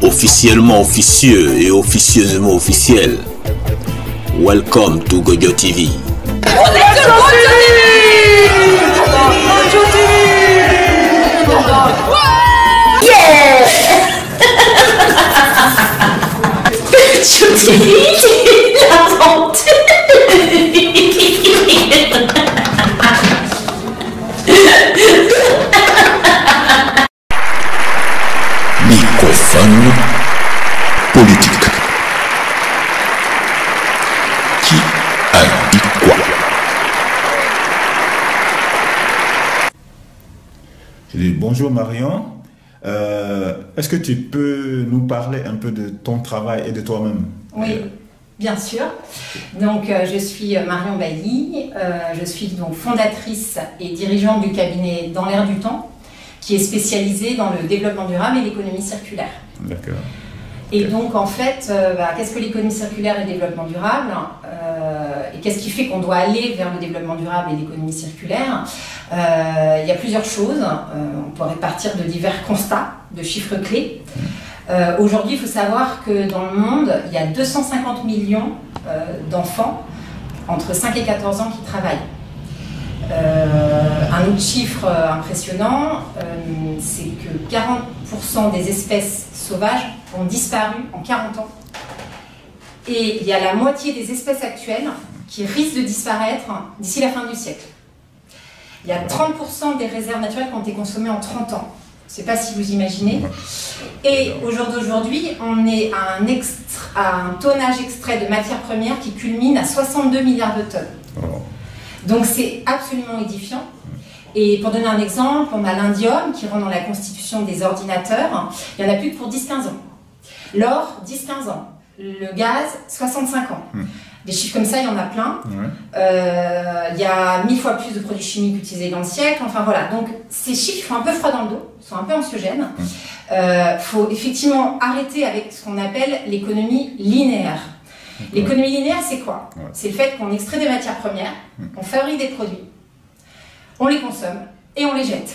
Officiellement officieux et officieusement officiel. Welcome to Gojo TV. On est sur Gojo TV. Yeah. Gojo TV, l'aventure. Microphone politique. Qui a dit quoi? Bonjour Marion. Est-ce que tu peux nous parler un peu de ton travail et de toi-même? Oui, bien sûr. Donc, je suis Marion Bailly. Je suis donc fondatrice et dirigeante du cabinet Dans l'air du temps, qui est spécialisé dans le développement durable et l'économie circulaire. D'accord. Et donc, en fait, qu'est-ce que l'économie circulaire et le développement durable et qu'est-ce qui fait qu'on doit aller vers le développement durable et l'économie circulaire? Il y a plusieurs choses. On pourrait partir de divers constats, de chiffres clés. Aujourd'hui, il faut savoir que dans le monde, il y a 250 millions d'enfants entre 5 et 14 ans qui travaillent. Un autre chiffre impressionnant, c'est que 40% des espèces sauvages ont disparu en 40 ans. Et il y a la moitié des espèces actuelles qui risquent de disparaître d'ici la fin du siècle. Il y a 30% des réserves naturelles qui ont été consommées en 30 ans. Je ne sais pas si vous imaginez. Et au jour d'aujourd'hui, on est à un tonnage extrait de matières premières qui culmine à 62 milliards de tonnes. Donc c'est absolument édifiant. Et pour donner un exemple, on a l'indium qui rentre dans la constitution des ordinateurs. Il n'y en a plus que pour 10-15 ans. L'or, 10-15 ans. Le gaz, 65 ans. Des chiffres comme ça, il y en a plein. Il y a 1000 fois plus de produits chimiques utilisés dans le siècle. Enfin voilà, donc ces chiffres font un peu froid dans le dos, sont un peu anxiogènes. Faut effectivement arrêter avec ce qu'on appelle l'économie linéaire. L'économie linéaire, c'est quoi? C'est le fait qu'on extrait des matières premières, on fabrique des produits, on les consomme et on les jette.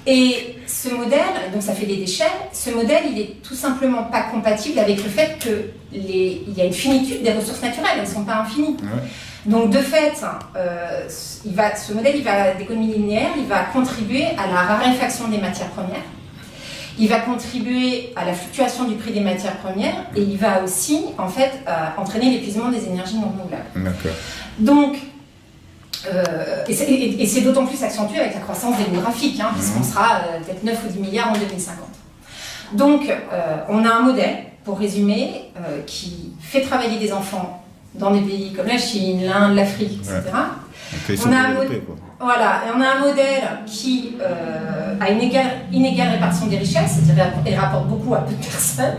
Et ce modèle, donc ça fait des déchets, ce modèle, il est tout simplement pas compatible avec le fait qu'il y a une finitude des ressources naturelles, elles ne sont pas infinies. Donc de fait, ce modèle d'économie linéaire, il va contribuer à la raréfaction des matières premières. Il va contribuer à la fluctuation du prix des matières premières et il va aussi, en fait, entraîner l'épuisement des énergies non renouvelables. Donc, et c'est d'autant plus accentué avec la croissance démographique, puisqu'on sera peut-être 9 ou 10 milliards en 2050. Donc, on a un modèle, pour résumer, qui fait travailler des enfants dans des pays comme la Chine, l'Inde, l'Afrique, etc. Voilà, et on a un modèle qui a une inégale répartition des richesses, c'est-à-dire qu'il rapporte beaucoup à peu de personnes,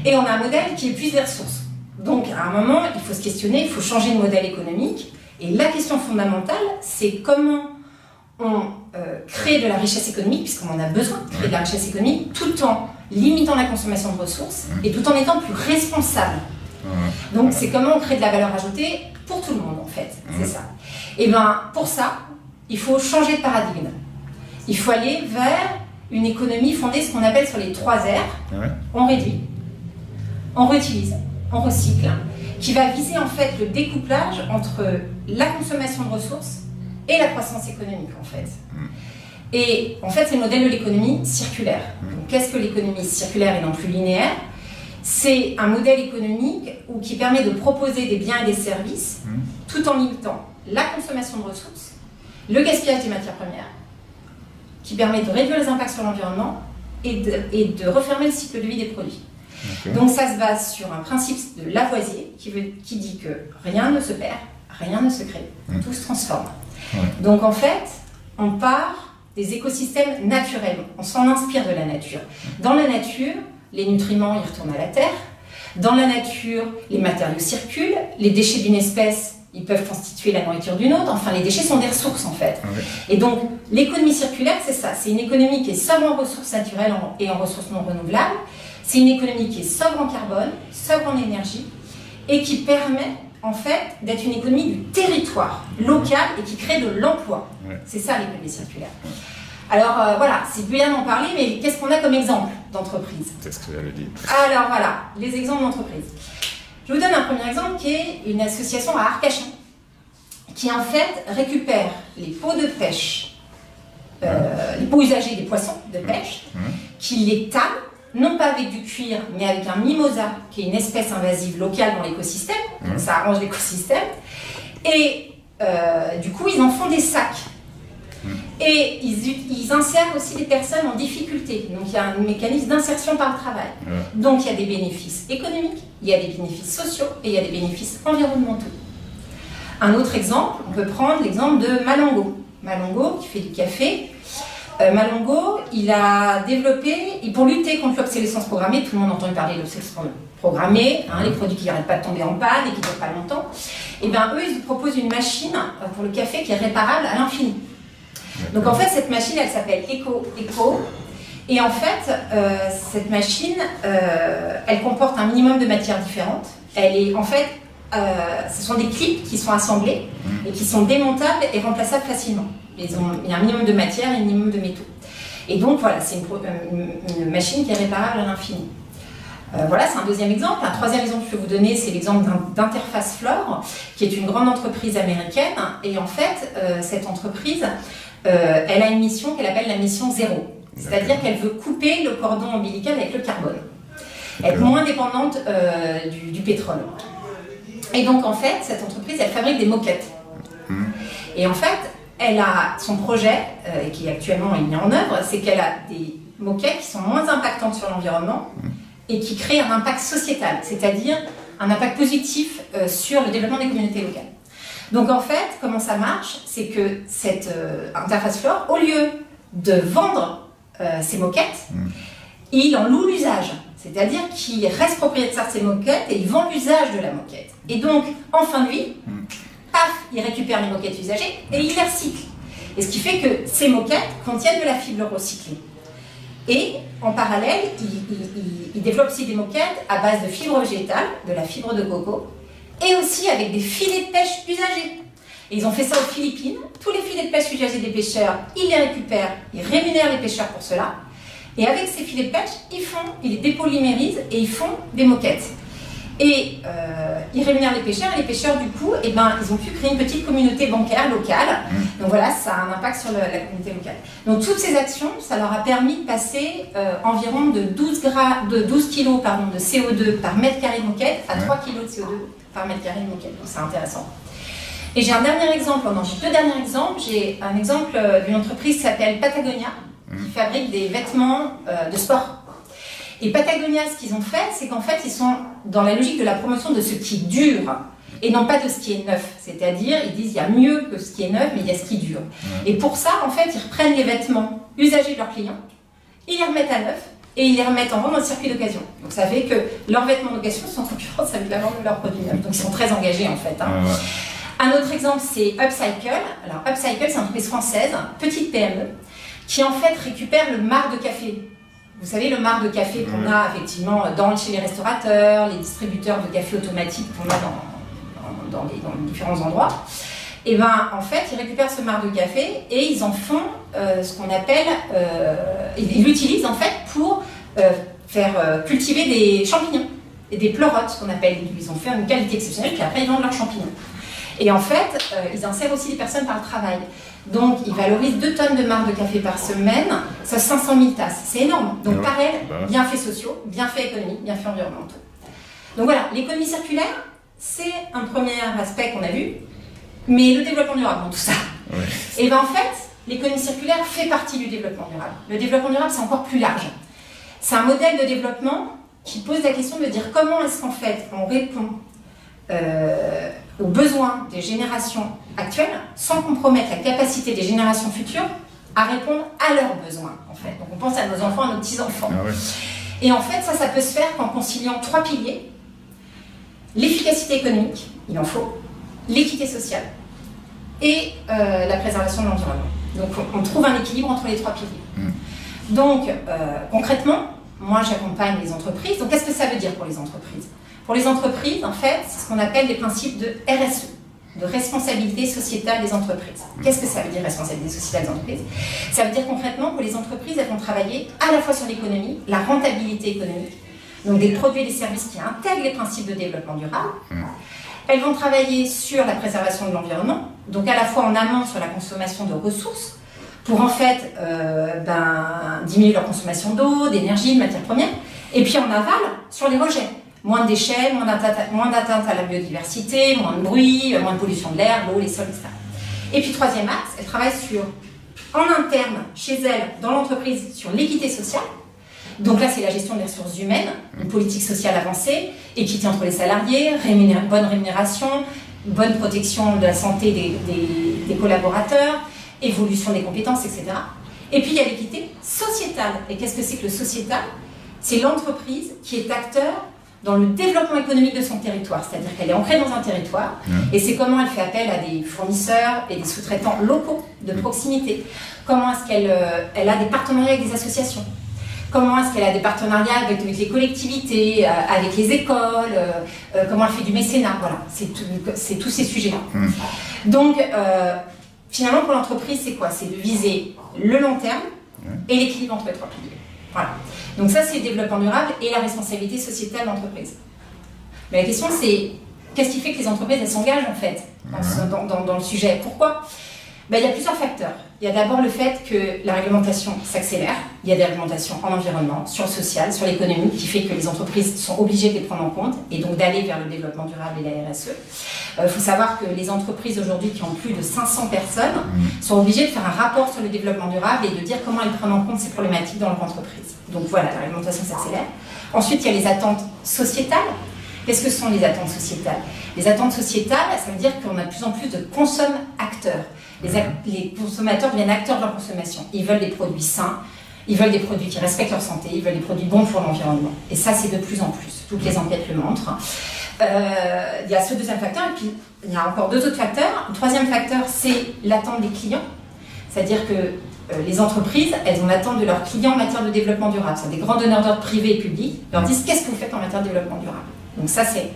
et on a un modèle qui épuise les ressources. Donc à un moment, il faut se questionner, il faut changer de modèle économique, et la question fondamentale, c'est comment on crée de la richesse économique, puisqu'on en a besoin de créer de la richesse économique, tout en limitant la consommation de ressources, et tout en étant plus responsable. Donc c'est comment on crée de la valeur ajoutée pour tout le monde, en fait, c'est ça. Et bien, pour ça, il faut changer de paradigme. Il faut aller vers une économie fondée sur ce qu'on appelle sur les 3 R. On réduit, on réutilise, on recycle, qui va viser en fait le découplage entre la consommation de ressources et la croissance économique, en fait. Et en fait, c'est le modèle de l'économie circulaire. Qu'est-ce que l'économie circulaire et non plus linéaire? C'est un modèle économique qui permet de proposer des biens et des services tout en limitant la consommation de ressources, le gaspillage des matières premières, qui permet de réduire les impacts sur l'environnement et de refermer le cycle de vie des produits. Donc ça se base sur un principe de Lavoisier qui dit que rien ne se perd, rien ne se crée, tout se transforme. Donc en fait, on part des écosystèmes naturels, on s'en inspire de la nature. Dans la nature, les nutriments ils retournent à la terre. Dans la nature, les matériaux circulent, les déchets d'une espèce ils peuvent constituer la nourriture d'une autre, enfin les déchets sont des ressources en fait. Et donc l'économie circulaire c'est ça, c'est une économie qui est sobre en ressources naturelles et en ressources non renouvelables, c'est une économie qui est sobre en carbone, sobre en énergie et qui permet en fait, d'être une économie du territoire, locale, et qui crée de l'emploi. C'est ça l'économie circulaire. Alors voilà, c'est bien d'en parler, mais qu'est-ce qu'on a comme exemple d'entreprise? C'est ce que j'allais dire. Alors voilà, les exemples d'entreprise. Je vous donne un premier exemple qui est une association à Arcachon, qui en fait récupère les pots de pêche, les pots usagés des poissons de pêche, qui les tannent, non pas avec du cuir, mais avec un mimosa, qui est une espèce invasive locale dans l'écosystème, donc ça arrange l'écosystème, et du coup ils en font des sacs. Et ils insèrent aussi des personnes en difficulté. Donc il y a un mécanisme d'insertion par le travail. Donc il y a des bénéfices économiques, il y a des bénéfices sociaux et il y a des bénéfices environnementaux. Un autre exemple, on peut prendre l'exemple de Malongo. Malongo qui fait du café. Malongo, il a développé, et pour lutter contre l'obsolescence programmée, tout le monde a entendu parler de l'obsolescence programmée, les produits qui n'arrêtent pas de tomber en panne et qui ne durent pas longtemps. Et bien eux, ils proposent une machine pour le café qui est réparable à l'infini. Donc en fait, cette machine, elle s'appelle Eco. Et en fait, cette machine, elle comporte un minimum de matières différentes. Elle est en fait, ce sont des clips qui sont assemblés et qui sont démontables et remplaçables facilement. Il y a un minimum de matière et un minimum de métaux. Et donc voilà, c'est une machine qui est réparable à l'infini. Voilà, c'est un deuxième exemple. Un troisième exemple que je peux vous donner, c'est l'exemple d'Interface Flore, qui est une grande entreprise américaine. Et en fait, cette entreprise, elle a une mission qu'elle appelle la mission zéro. C'est-à-dire qu'elle veut couper le cordon ombilical avec le carbone. Être moins dépendante du pétrole. Et donc en fait, cette entreprise, elle fabrique des moquettes. Et en fait, elle a son projet, qui actuellement est mis en œuvre, c'est qu'elle a des moquettes qui sont moins impactantes sur l'environnement et qui créent un impact sociétal, c'est-à-dire un impact positif sur le développement des communautés locales. Donc en fait, comment ça marche? C'est que cette Interface Flore, au lieu de vendre ces moquettes, il en loue l'usage. C'est-à-dire qu'il reste propriétaire de ces moquettes et il vend l'usage de la moquette. Et donc, en fin de vie, paf, il récupère les moquettes usagées et il les recycle. Et ce qui fait que ces moquettes contiennent de la fibre recyclée. Et en parallèle, il développe aussi des moquettes à base de fibres végétales, de la fibre de coco, et aussi avec des filets de pêche usagés. Et ils ont fait ça aux Philippines. Tous les filets de pêche usagés des pêcheurs, ils les récupèrent, ils rémunèrent les pêcheurs pour cela. Et avec ces filets de pêche, ils les dépolymérisent et ils font des moquettes. Et ils rémunèrent les pêcheurs, et les pêcheurs, du coup, ils ont pu créer une petite communauté bancaire locale. Donc voilà, ça a un impact sur la communauté locale. Donc toutes ces actions, ça leur a permis de passer environ de 12 kg de CO2 par mètre carré de moquette à 3 kg de CO2 par mètre carré de moquette. Donc c'est intéressant. Et j'ai un dernier exemple, j'ai deux derniers exemples. J'ai un exemple d'une entreprise qui s'appelle Patagonia, qui fabrique des vêtements de sport. Et Patagonia, ce qu'ils ont fait, c'est qu'en fait, ils sont dans la logique de la promotion de ce qui dure et non pas de ce qui est neuf. C'est-à-dire, ils disent il y a mieux que ce qui est neuf, mais il y a ce qui dure. Et pour ça, en fait, ils reprennent les vêtements usagés de leurs clients, ils les remettent à neuf et ils les remettent en vente dans le circuit d'occasion. Donc ça fait que leurs vêtements d'occasion sont en concurrence avec la vente de leurs produits neufs. Donc ils sont très engagés en fait. Un autre exemple, c'est Upcycle. Alors Upcycle, c'est une entreprise française, petite PME, qui en fait récupère le marc de café. Vous savez, le marc de café qu'on a effectivement chez les restaurateurs, les distributeurs de café automatique qu'on a dans les différents endroits. Et bien, en fait, ils récupèrent ce marc de café et ils en font ce qu'on appelle... ils l'utilisent en fait pour faire cultiver des champignons et des pleurotes, ce qu'on appelle. Ils ont fait une qualité exceptionnelle, puis après ils vendent leurs champignons. Et en fait, ils insèrent aussi des personnes par le travail. Donc, ils valorisent 2 tonnes de marc de café par semaine, ça 500 000 tasses. C'est énorme. Donc, pareil, bienfaits sociaux, bienfaits économiques, bienfaits environnementaux. Donc voilà, l'économie circulaire, c'est un premier aspect qu'on a vu, mais le développement durable dans tout ça. Et bien en fait, l'économie circulaire fait partie du développement durable. Le développement durable, c'est encore plus large. C'est un modèle de développement qui pose la question de dire comment est-ce qu'en fait on répond aux besoins des générations actuelles sans compromettre la capacité des générations futures à répondre à leurs besoins, en fait. Donc on pense à nos enfants, à nos petits-enfants. Et en fait, ça peut se faire en conciliant 3 piliers. L'efficacité économique, il en faut, l'équité sociale et la préservation de l'environnement. Donc on trouve un équilibre entre les 3 piliers. Donc concrètement, moi j'accompagne les entreprises. Donc qu'est-ce que ça veut dire pour les entreprises? Pour les entreprises, en fait, c'est ce qu'on appelle les principes de RSE, de responsabilité sociétale des entreprises. Qu'est-ce que ça veut dire, responsabilité sociétale des entreprises? Ça veut dire concrètement que les entreprises, elles vont travailler à la fois sur l'économie, la rentabilité économique, donc des produits et des services qui intègrent les principes de développement durable. Elles vont travailler sur la préservation de l'environnement, donc à la fois en amont sur la consommation de ressources, pour en fait diminuer leur consommation d'eau, d'énergie, de matières premières, et puis en aval sur les rejets. Moins de déchets, moins d'atteinte à la biodiversité, moins de bruit, moins de pollution de l'air, l'eau, les sols, etc. Et puis troisième axe, elles travaillent en interne, chez elles, dans l'entreprise, sur l'équité sociale. Donc là, c'est la gestion des ressources humaines, une politique sociale avancée, équité entre les salariés, bonne rémunération, bonne protection de la santé des collaborateurs, évolution des compétences, etc. Et puis il y a l'équité sociétale. Et qu'est-ce que c'est que le sociétal? C'est l'entreprise qui est acteur dans le développement économique de son territoire, c'est-à-dire qu'elle est ancrée dans un territoire, et c'est comment elle fait appel à des fournisseurs et des sous-traitants locaux, de proximité. Comment est-ce qu'elle a des partenariats avec des associations? Comment est-ce qu'elle a des partenariats avec les collectivités, avec les écoles, comment elle fait du mécénat, voilà, c'est tous ces sujets-là. Donc, finalement, pour l'entreprise, c'est quoi? C'est de viser le long terme et l'équilibre entre les trois piliers. Voilà. Donc ça, c'est le développement durable et la responsabilité sociétale de l'entreprise. Mais la question, c'est qu'est-ce qui fait que les entreprises, elles s'engagent, en fait, dans le sujet? Pourquoi? Il y a plusieurs facteurs. Il y a d'abord le fait que la réglementation s'accélère. Il y a des réglementations en environnement, sur le social, sur l'économie, qui fait que les entreprises sont obligées de les prendre en compte et donc d'aller vers le développement durable et la RSE. Il faut savoir que les entreprises aujourd'hui qui ont plus de 500 personnes sont obligées de faire un rapport sur le développement durable et de dire comment elles prennent en compte ces problématiques dans leur entreprise. Donc voilà, la réglementation s'accélère. Ensuite, il y a les attentes sociétales. Qu'est-ce que sont les attentes sociétales? Les attentes sociétales, ça veut dire qu'on a de plus en plus de consommateurs. Les consommateurs deviennent acteurs de leur consommation. Ils veulent des produits sains, ils veulent des produits qui respectent leur santé, ils veulent des produits bons pour l'environnement. Et ça, c'est de plus en plus. Toutes les enquêtes le montrent. Il y a ce deuxième facteur, et puis il y a encore deux autres facteurs. Le troisième facteur, c'est l'attente des clients. C'est-à-dire que les entreprises, elles ont l'attente de leurs clients en matière de développement durable. C'est des grands donneurs d'ordre privés et publics. Ils leur disent qu'est-ce que vous faites en matière de développement durable. Donc ça, c'est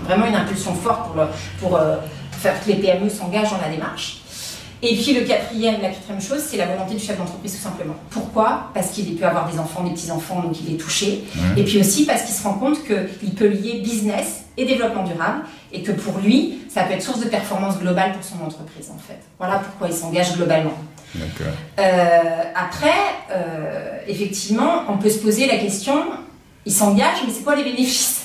vraiment une impulsion forte pour faire que les PME s'engagent dans la démarche. Et puis la quatrième chose, c'est la volonté du chef d'entreprise tout simplement. Pourquoi? Parce qu'il peut avoir des enfants, des petits-enfants, donc il est touché. Et puis aussi parce qu'il se rend compte qu'il peut lier business et développement durable et que pour lui, ça peut être source de performance globale pour son entreprise en fait. Voilà pourquoi il s'engage globalement. Après, effectivement, on peut se poser la question, il s'engage, mais c'est quoi les bénéfices?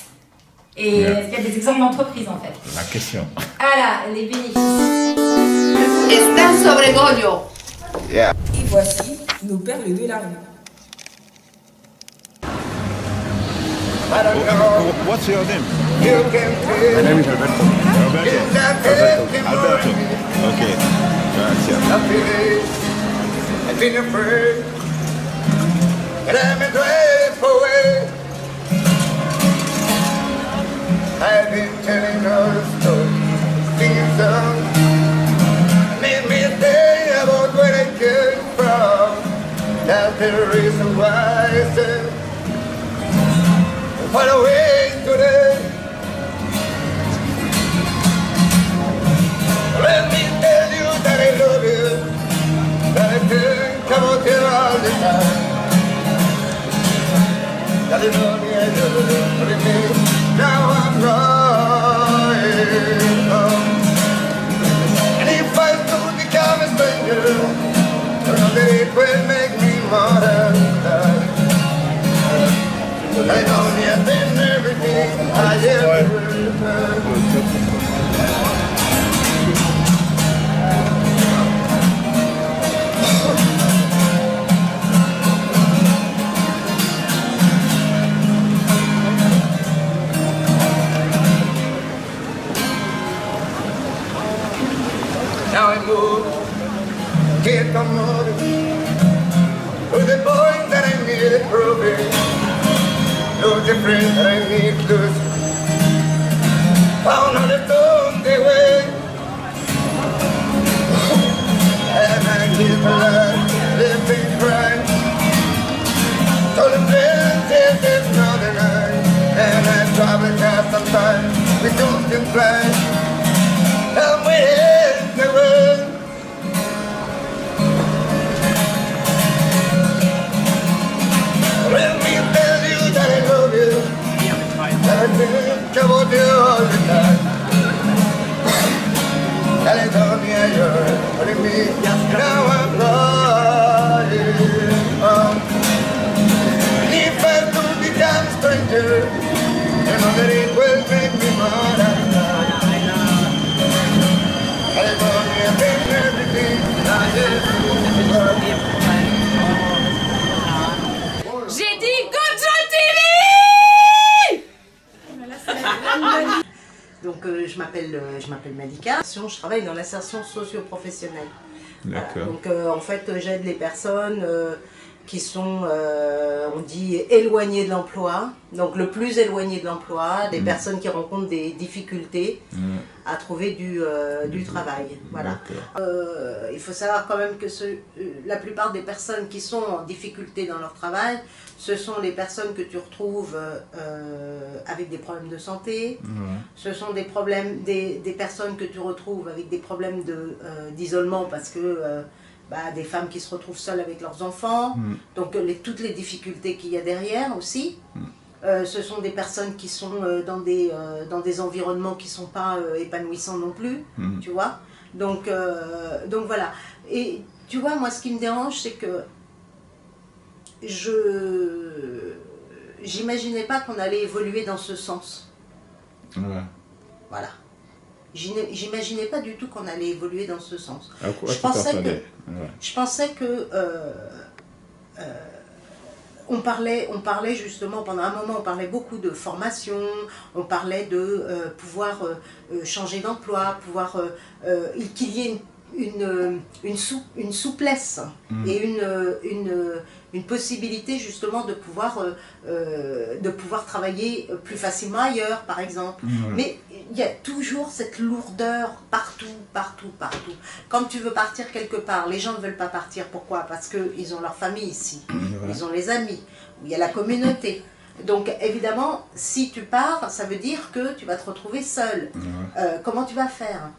Et est-ce qu'il y a des exemples d'entreprises en fait? La question. Voilà, les bénéfices. Están sobre Goyo. Yeah. Et voici nos perles de la rue. What's your name? My name is Alberto. Alberto. Okay. Gracias. I've been afraid, and I'm a drive away. I've been telling all the stories, singing songs, made me think about where I came from. That's the reason why I said, far away today. Let me tell you that I love you, that I think about you all the time. That you know me, I love you, now I'm going home. And if I could become a stranger, I know that it will make me more than that. I know me has been everything I ever heard. Now I move, keep on moving, to the point that I need it proving, no different that I need to see. Found on the lonely way, and I keep alive, living right. So the place is another night, and I travel down. time, we don't can fly. I'm waiting to run. Let me tell you that I love you, that I think about you all the time. California, you're holding me, now I'm crying. If I could become a stranger, you know that it will make me mad. California, been everything I did. J'ai dit Gojo TV. Donc je m'appelle Malika, je travaille dans l'insertion socio-professionnelle. D'accord. Donc en fait j'aide les personnes qui sont, on dit, éloignées de l'emploi, donc le plus éloigné de l'emploi, des personnes qui rencontrent des difficultés à trouver du travail. Voilà. Il faut savoir quand même que la plupart des personnes qui sont en difficulté dans leur travail, ce sont les personnes que tu retrouves avec des problèmes de santé, ce sont des personnes que tu retrouves avec des problèmes d'isolement parce que des femmes qui se retrouvent seules avec leurs enfants, donc toutes les difficultés qu'il y a derrière aussi. Ce sont des personnes qui sont dans des environnements qui ne sont pas épanouissants non plus, tu vois. Donc voilà. Et tu vois, moi ce qui me dérange, c'est que j'imaginais pas qu'on allait évoluer dans ce sens. Voilà. J'imaginais pas du tout qu'on allait évoluer dans ce sens. À quoi je pensais que on parlait justement, pendant un moment, on parlait beaucoup de formation, on parlait de pouvoir changer d'emploi, pouvoir qu'il y ait une souplesse et une possibilité justement de pouvoir travailler plus facilement ailleurs, par exemple. Mais il y a toujours cette lourdeur partout. Quand tu veux partir quelque part, les gens ne veulent pas partir. Pourquoi? Parce qu'ils ont leur famille ici, ils ont les amis, il y a la communauté. Donc évidemment, si tu pars, ça veut dire que tu vas te retrouver seul. Comment tu vas faire?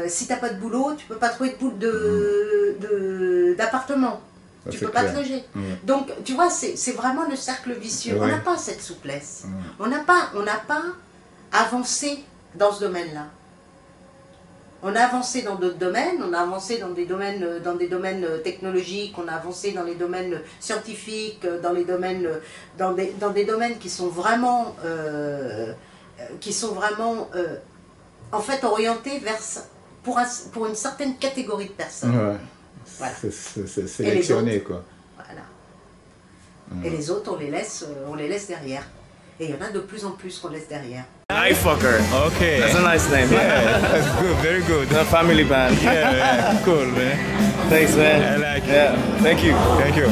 Si tu n'as pas de boulot, tu ne peux pas trouver d'appartement. Tu ne peux pas te loger. Donc, tu vois, c'est vraiment le cercle vicieux. On n'a pas cette souplesse. On n'a pas avancé dans ce domaine-là. On a avancé dans d'autres domaines, on a avancé dans des domaines technologiques, on a avancé dans les domaines scientifiques, dans des domaines qui sont vraiment en fait orientés vers pour une certaine catégorie de personnes. Voilà. C'est sélectionné, quoi. Voilà. Et les autres, on les laisse derrière. Et il y en a de plus en plus qu'on laisse derrière. Eyefucker. Okay. That's a nice name. Yeah, that's good, very good. A family band. Yeah, cool, man. Thanks, man. I like it. Yeah, thank you. Thank you.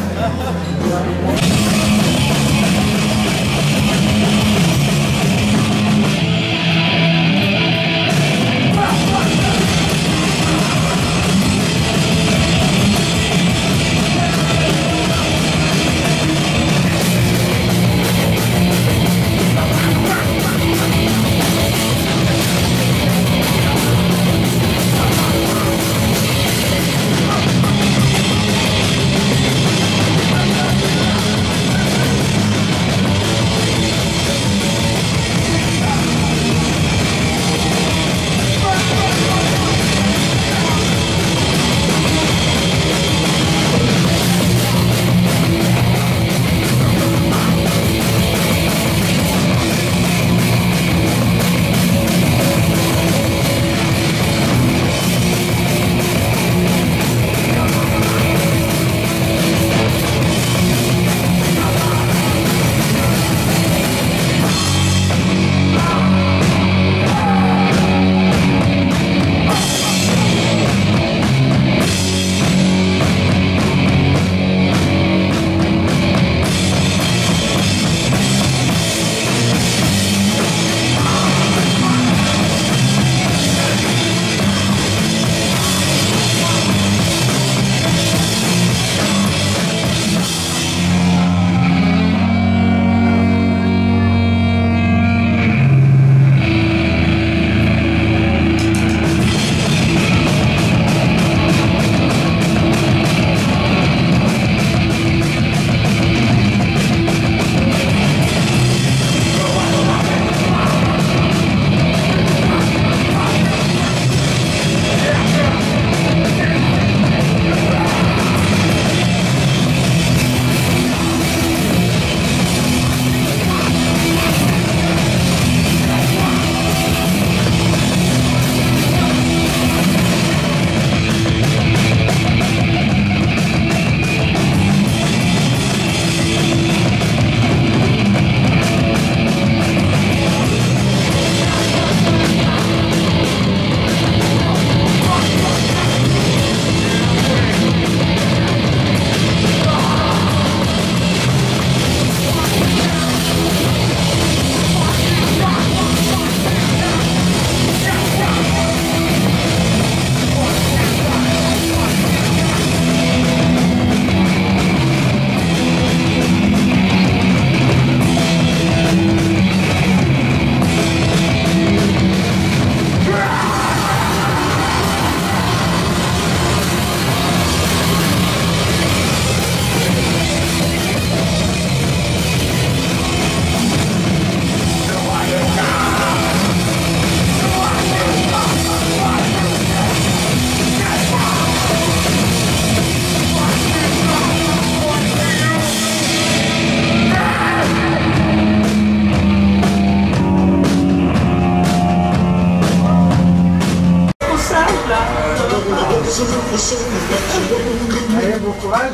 Allez, bon courage.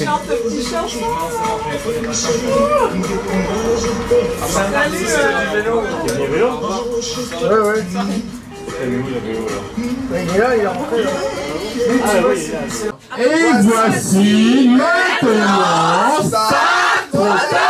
Chante une petite chanson. Salut, vélo. Il y a du vélo? Ouais, ouais. Il est où le vélo là? Il est là, il est rentré là. Ah oui, il est là. Et voici maintenant ça trop tard.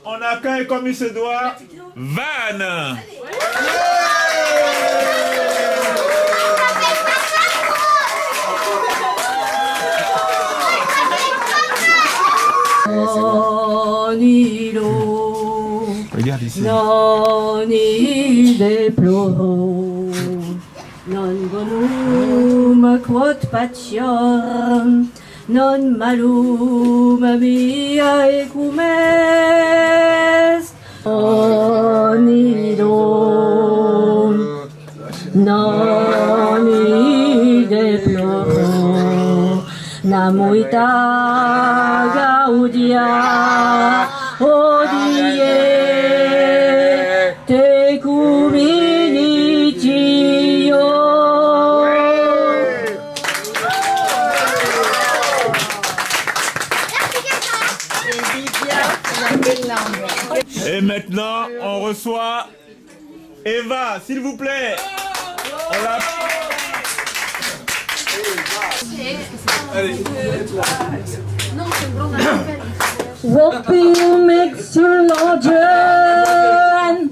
On accueille comme il se doit Van. Regarde ici. Non deploro, non bonum quod patior, non malum mia ecumes. Onido, non deploro, namuita gaudia, odie te cuminitio. Et maintenant, on reçoit Eva, s'il vous plaît. On l'a... Whooping makes you larger, and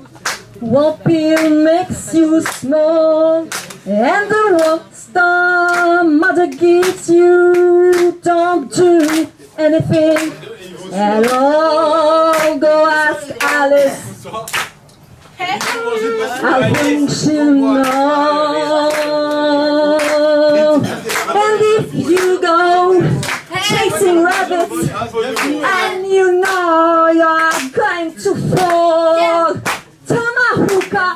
whooping makes you small, and the rockstar mother gives you don't do anything at all. Go ask Alice, I think she'll know. And if you go chasing rabbits and you know you're going to fall, Tamahuka,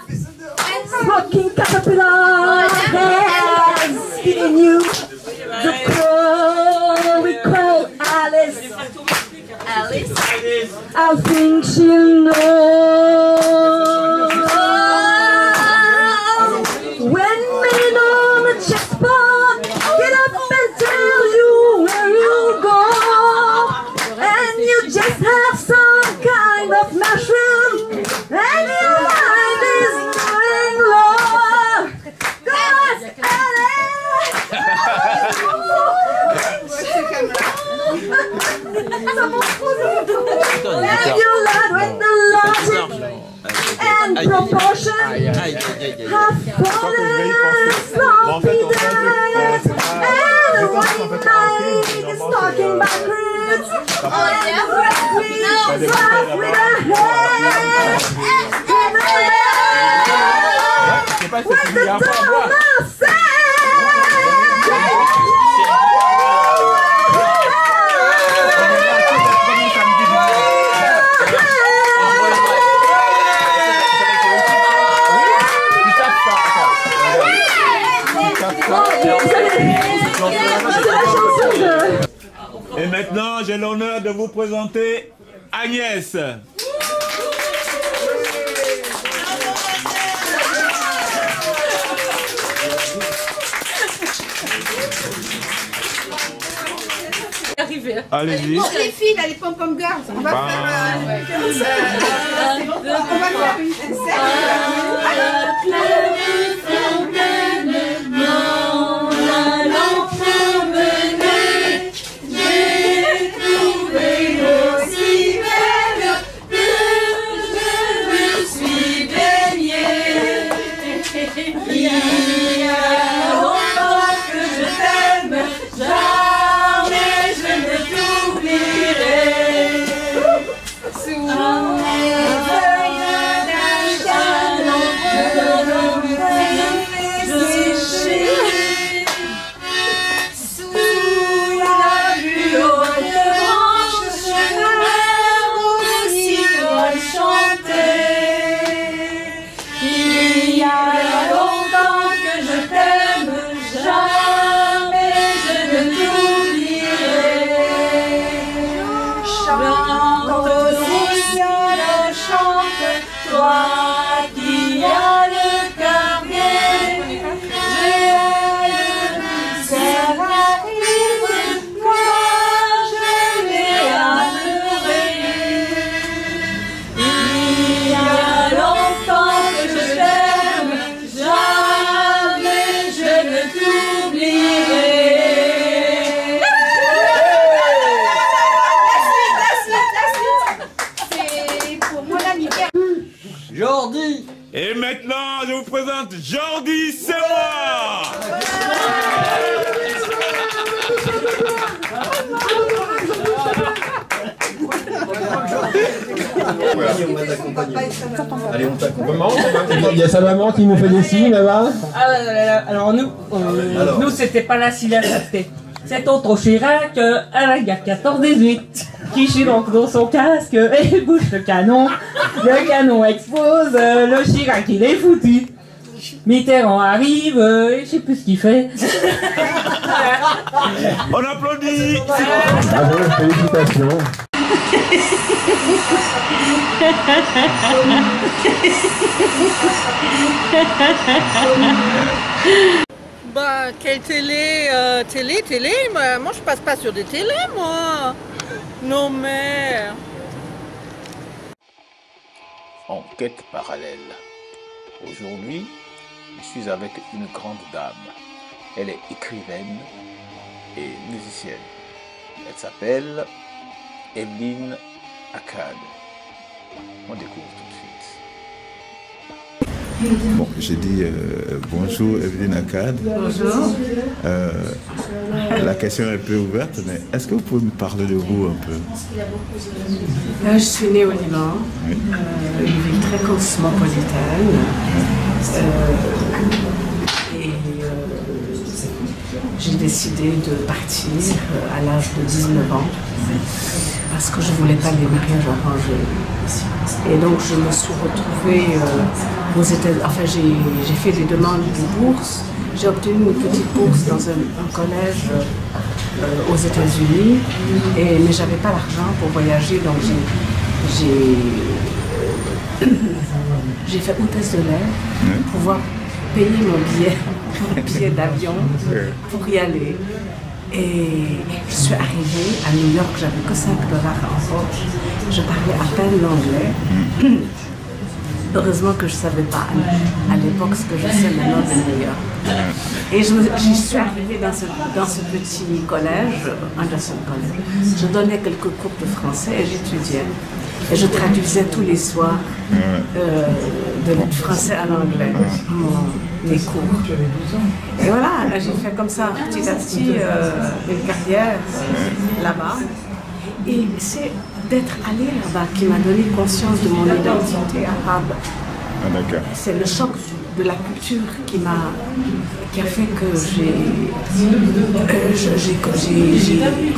smoking caterpillar has given you the crow. We call Alice. Alice? I think she'll know. When men on the chessboard get up and tell you where you go, and you just have some kind of mushroom, and your mind is going low. Go ask Alice. And you learn when the logic and proportion have fallen sloppy days, and one night is talking backwards, and we laugh with our heads in the air with the dawn of Et maintenant, j'ai l'honneur de vous présenter Agnès. Allez-y. Bon, les filles, là, les pom-pom girls, on va faire une scène. Je maintenant, je vous présente Jordi, c'est moi. Allez, on t'accompagne. Il y a sa maman qui nous fait des signes là-bas. Alors nous c'était pas la Silla, c'est autre Chirac à la gare 14-18 qui chie donc dans son casque et bouge le canon expose, le Chirac il est foutu. Mitterrand arrive et je sais plus ce qu'il fait. On applaudit. Bravo, félicitations. Bah, quelle télé, moi je passe pas sur des télés, moi. Non mais... Enquête parallèle. Aujourd'hui, je suis avec une grande dame. Elle est écrivaine et musicienne. Elle s'appelle Evelyne Akkad. On découvre tout de suite. Bon, j'ai dit bonjour Evelyne Akkad. Bonjour. La question est un peu ouverte, mais est-ce que vous pouvez me parler de vous un peu? Je suis née au Liban, une ville très cosmopolitaine. J'ai décidé de partir à l'âge de 19 ans parce que je ne voulais pas les mariages arrangés. Et donc je me suis retrouvée aux États-Unis. Enfin, j'ai fait des demandes de bourse. J'ai obtenu une petite bourse dans un collège aux États-Unis, mais je n'avais pas l'argent pour voyager, donc j'ai fait hôtesse de l'air pour pouvoir payer mon billet d'avion pour y aller. Et je suis arrivée à New York, j'avais que 5 $ en poche. Je parlais à peine l'anglais. Heureusement que je ne savais pas à l'époque ce que je sais maintenant de New York. Et je suis arrivée dans ce petit collège, Anderson College. Je donnais quelques cours de français et j'étudiais. Et je traduisais tous les soirs de français à l'anglais, mes cours. Et voilà, j'ai fait comme ça petit à petit une carrière là-bas. Et c'est d'être allée là-bas qui m'a donné conscience de mon identité arabe. C'est le choc de la culture qui a fait que j'ai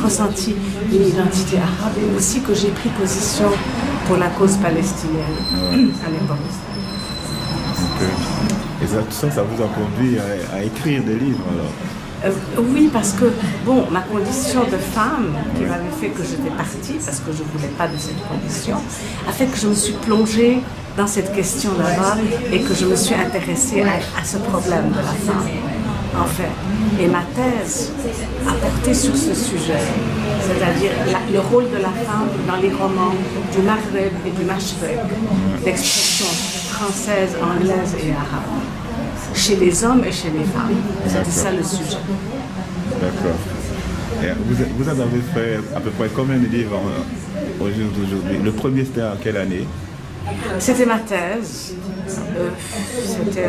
ressenti une identité arabe et aussi que j'ai pris position pour la cause palestinienne à l'époque. Et ça vous a conduit à écrire des livres alors? Oui, parce que bon, ma condition de femme, qui m'avait fait que j'étais partie, parce que je ne voulais pas de cette condition, a fait que je me suis plongée dans cette question là-bas et que je me suis intéressée à ce problème de la femme, en fait. Et ma thèse a porté sur ce sujet, c'est-à-dire le rôle de la femme dans les romans du Maghreb et du Mashreq, d'expression française, anglaise et arabe. Chez les hommes et chez les femmes. C'était ça le sujet. D'accord. Vous en avez fait à peu près combien de livres au jour d'aujourd'hui? Le premier, c'était en quelle année? C'était ma thèse. C'était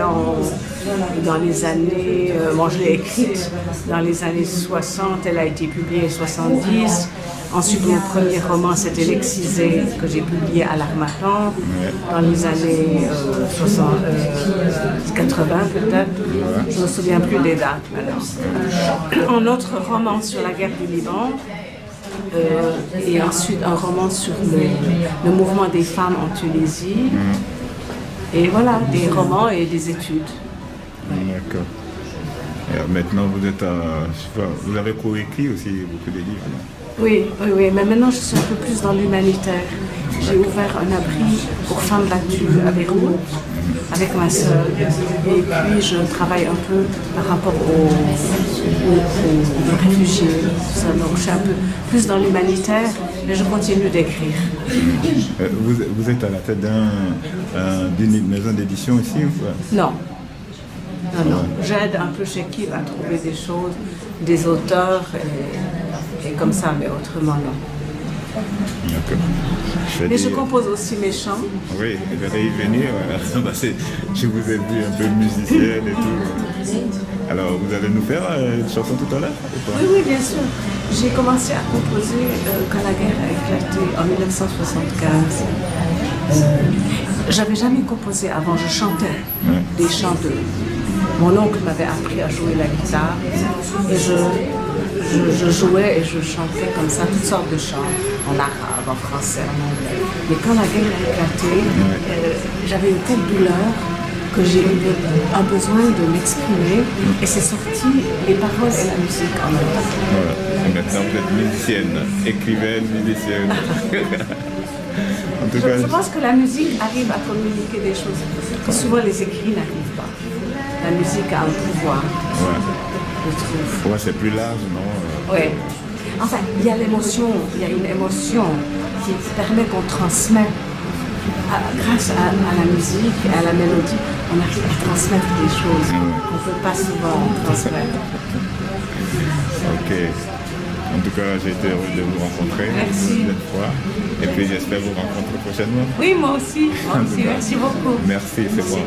dans les années... bon, je l'ai écrite dans les années 60, elle a été publiée en 70. Ensuite, mon premier roman, c'était L'Excisé, que j'ai publié à l'Harmattan, dans les années 80 peut-être. Je ne me souviens plus des dates maintenant. Un autre roman sur la guerre du Liban, et ensuite un roman sur le mouvement des femmes en Tunisie. Et voilà, des romans et des études. D'accord. Maintenant, vous avez coécrit aussi beaucoup de livres. Oui, mais maintenant je suis un peu plus dans l'humanitaire. J'ai ouvert un abri pour femmes battues à Beyrouth avec ma sœur. Et puis je travaille un peu par rapport aux réfugiés. Donc je suis un peu plus dans l'humanitaire, mais je continue d'écrire. Vous êtes à la tête d'une maison d'édition ici ou quoi? Non. Non. J'aide un peu chez Kib à trouver des choses, des auteurs, et comme ça, mais autrement non. D'accord. Mais je compose aussi mes chants. Oui, je vais y venir. Je vous ai vu un peu musicienne et tout. Alors, vous allez nous faire une chanson tout à l'heure? Oui, oui, bien sûr. J'ai commencé à composer quand la guerre a éclaté en 1975. J'avais jamais composé avant, je chantais des chants de... Mon oncle m'avait appris à jouer la guitare et je jouais et je chantais comme ça toutes sortes de chants, en arabe, en français, en anglais. Mais quand la guerre a éclaté, j'avais une telle douleur que j'ai eu un besoin de m'exprimer et c'est sorti les paroles et la musique en même temps. Voilà. Et maintenant vous êtes musicienne, écrivaine, musicienne. En tout cas, Je pense que la musique arrive à communiquer des choses que souvent les écrits n'arrivent pas. La musique a un pouvoir, je trouve. Ouais, c'est plus large, non? Oui. Enfin, il y a l'émotion, il y a une émotion qui permet qu'on transmette. Grâce à la musique et à la mélodie, on arrive à transmettre des choses qu'on ne peut pas souvent transmettre. Ok. En tout cas, j'ai été heureux de vous rencontrer cette fois. Et puis j'espère vous rencontrer prochainement. Oui, moi aussi. Moi aussi. Merci beaucoup. Merci, c'est moi.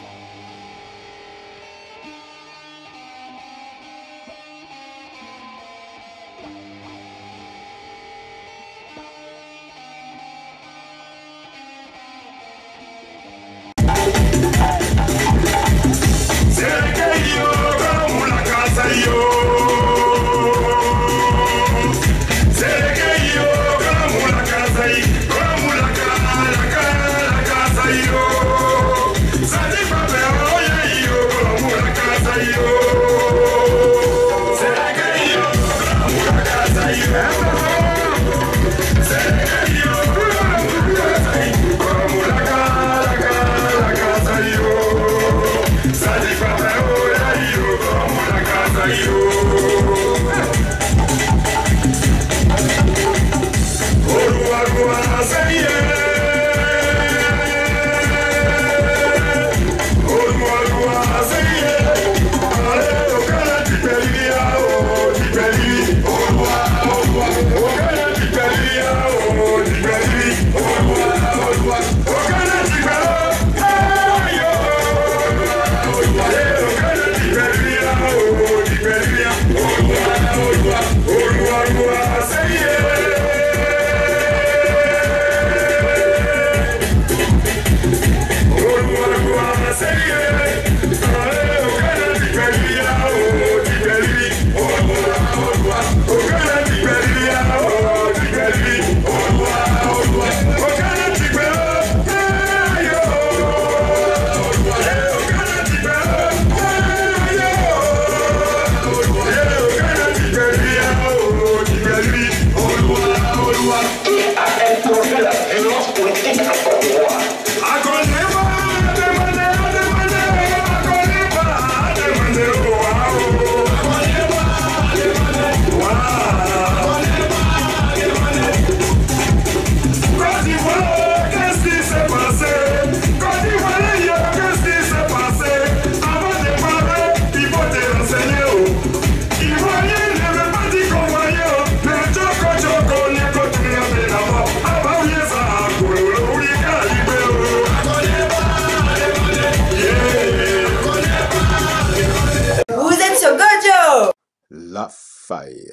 La faille.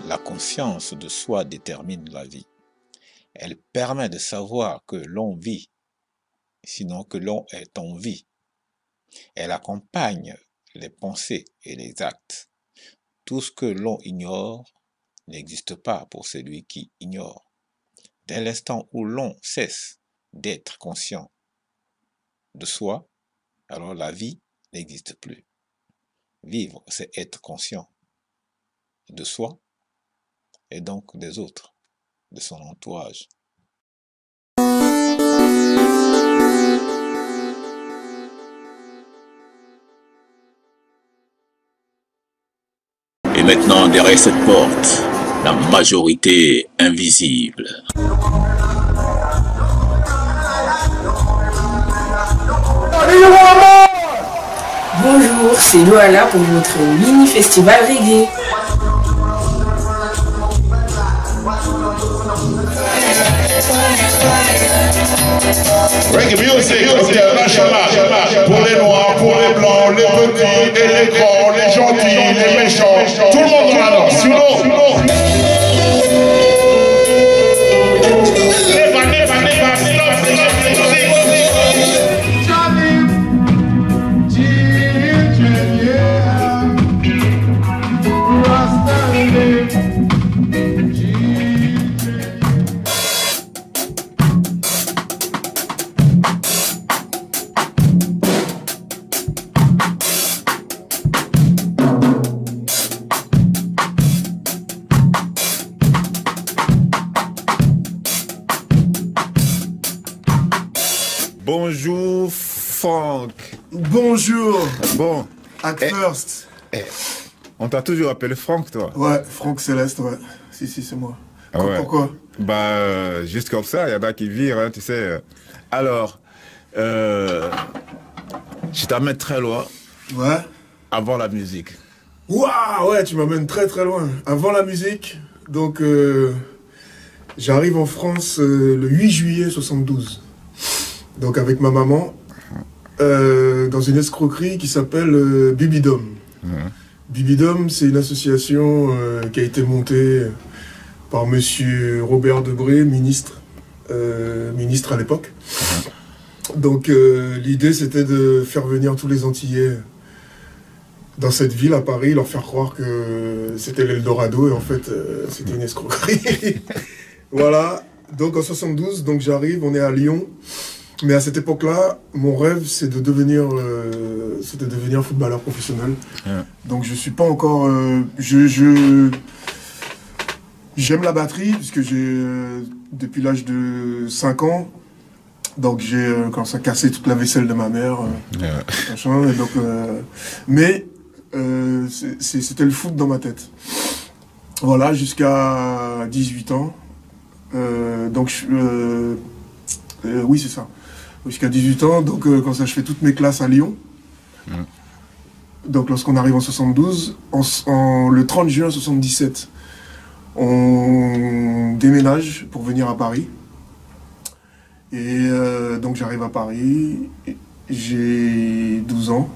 La conscience de soi détermine la vie. Elle permet de savoir que l'on vit, sinon que l'on est en vie. Elle accompagne les pensées et les actes. Tout ce que l'on ignore n'existe pas pour celui qui ignore. Dès l'instant où l'on cesse d'être conscient de soi, alors la vie n'existe plus. Vivre, c'est être conscient de soi et donc des autres, de son entourage. Et maintenant, derrière cette porte, la majorité invisible. Bonjour, c'est Loala pour votre mini-festival reggae. Reggae music international. Pour les noirs, pour les blancs, les petits et les grands, les gentils, les méchants. Tout le monde dans la danse, you know. Bonjour Franck. Bonjour. Bon. At first. On t'a toujours appelé Franck, toi? Ouais, Franck Céleste, ouais. Si, c'est moi. Ah ouais. Pourquoi? Bah, juste comme ça, il y en a qui virent, hein, tu sais. Alors, je t'amène très loin. Ouais. Avant la musique. Waouh, ouais, tu m'amènes très très loin. Avant la musique, donc j'arrive en France le 8 juillet 72. Donc avec ma maman, dans une escroquerie qui s'appelle Bibidom. Bibidom, c'est une association qui a été montée par monsieur Robert Debré, ministre à l'époque. Donc l'idée c'était de faire venir tous les Antillais dans cette ville à Paris, leur faire croire que c'était l'Eldorado et en fait c'était une escroquerie. Voilà, donc en 72, donc j'arrive, on est à Lyon. Mais à cette époque-là, mon rêve, c'est de devenir footballeur professionnel. Yeah. Donc je suis pas encore... j'aime la batterie, puisque j'ai, depuis l'âge de 5 ans, donc j'ai commencé à casser toute la vaisselle de ma mère. Yeah. Machin, et donc, mais c'était le foot dans ma tête. Voilà, jusqu'à 18 ans. Donc oui, c'est ça. Jusqu'à 18 ans, donc comme ça je fais toutes mes classes à Lyon. Donc lorsqu'on arrive en 72, le 30 juin 77, on déménage pour venir à Paris. Et donc j'arrive à Paris, j'ai 12 ans.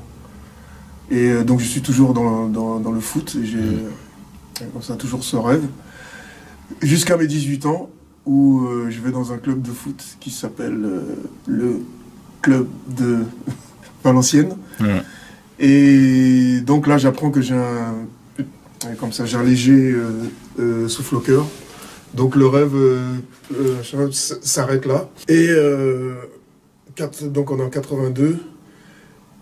Et donc je suis toujours dans le foot, j'ai comme ça toujours ce rêve. Jusqu'à mes 18 ans, où je vais dans un club de foot qui s'appelle le club de Valenciennes. Ouais. Et donc là, j'apprends que j'ai un léger souffle au cœur. Donc le rêve s'arrête là. Et donc on est en 82.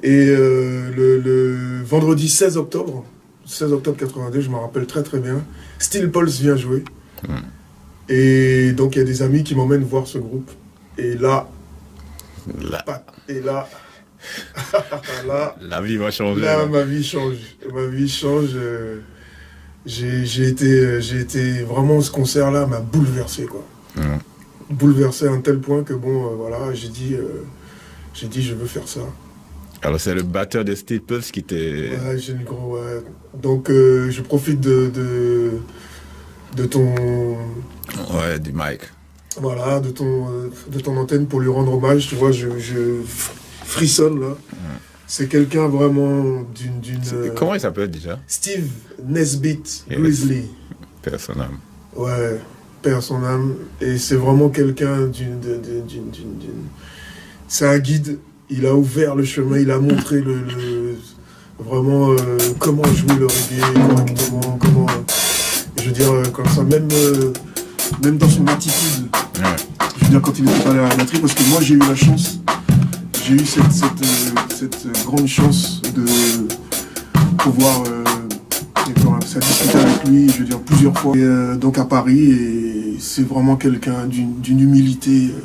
Et le vendredi 16 octobre 82, je m'en rappelle très très bien, Steel Pulse vient jouer. Ouais. Et donc, il y a des amis qui m'emmènent voir ce groupe. Et là... la vie va changer. Là, ma vie change. Ma vie change. J'ai été... Vraiment, ce concert-là m'a bouleversé, quoi. Bouleversé à un tel point que, bon, voilà, j'ai dit, je veux faire ça. Alors, c'est le batteur de Steel Pulse qui t'est... Ouais, j'ai le gros... Ouais. Donc, je profite de ton... Ouais, du mic. Voilà, de ton antenne pour lui rendre hommage. Tu vois, je frissonne, là. C'est quelqu'un vraiment d'une... Comment il s'appelle déjà? Steve Nesbitt Grizzly. Père son âme. Ouais, père son âme. Et c'est vraiment quelqu'un d'une... C'est un guide. Il a ouvert le chemin, il a montré vraiment comment jouer le reggae correctement, comment... Je veux dire, comme ça, même dans son attitude. Ouais. Je veux dire, quand il était pas à la batterie, parce que moi, j'ai eu la chance, j'ai eu cette grande chance de pouvoir discuter avec lui, je veux dire, plusieurs fois. Et, donc à Paris, et c'est vraiment quelqu'un d'une humilité...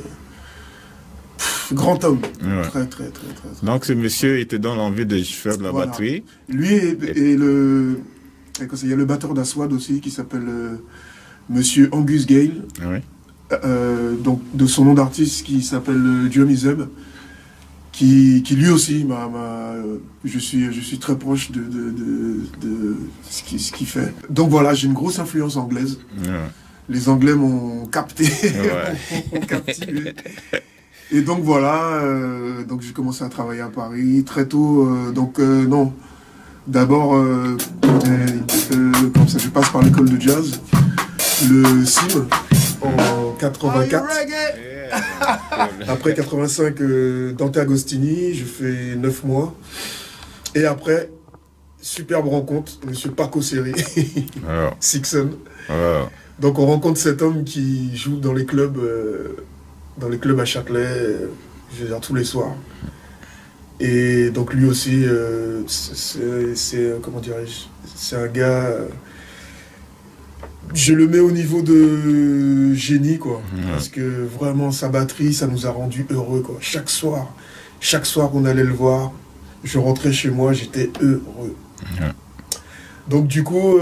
grand homme. Ouais. Très. Donc ce monsieur était dans l'envie de faire de la batterie. Lui et il y a le batteur d'Aswad aussi qui s'appelle monsieur Angus Gale. Oui. Donc de son nom d'artiste qui s'appelle Johnny Zeb. Qui lui aussi je suis très proche de ce qu'il fait. Donc voilà, j'ai une grosse influence anglaise. Ouais. Les Anglais m'ont capté, m'ont captivé. Et donc voilà, donc j'ai commencé à travailler à Paris très tôt. Non, d'abord, comme ça, je passe par l'école de jazz, le CIM, en 84. Après 85, Dante Agostini, je fais 9 mois. Et après, superbe rencontre, monsieur Paco Seri, Sixon. Donc on rencontre cet homme qui joue dans les clubs à Châtelet, je veux dire, tous les soirs. Et donc lui aussi, comment dirais-je, c'est un gars, je le mets au niveau de génie, quoi. Parce que vraiment, sa batterie, ça nous a rendus heureux, quoi. Chaque soir qu'on allait le voir, je rentrais chez moi, j'étais heureux. Donc du coup,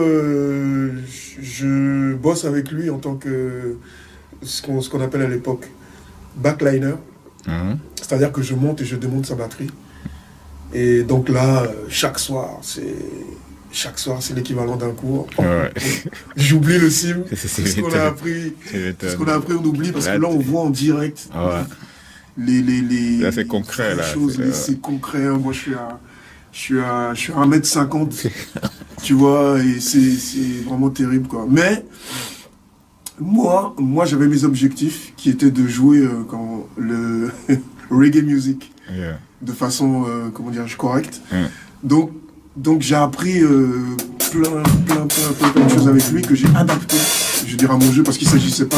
je bosse avec lui en tant que ce qu'on appelle à l'époque backliner. C'est-à-dire que je monte et je démonte sa batterie. Et donc là, chaque soir, c'est l'équivalent d'un cours. J'oublie le sim, tout ce qu'on a appris, on oublie parce que là on voit en direct là c'est concret là. C'est concret. Moi je suis à 1m50, tu vois, et c'est vraiment terrible, quoi. Mais moi j'avais mes objectifs qui étaient de jouer le reggae music de façon, comment dirais-je, correcte. Donc j'ai appris plein de choses avec lui que j'ai adapté, je veux dire, à mon jeu, parce qu'il ne s'agissait pas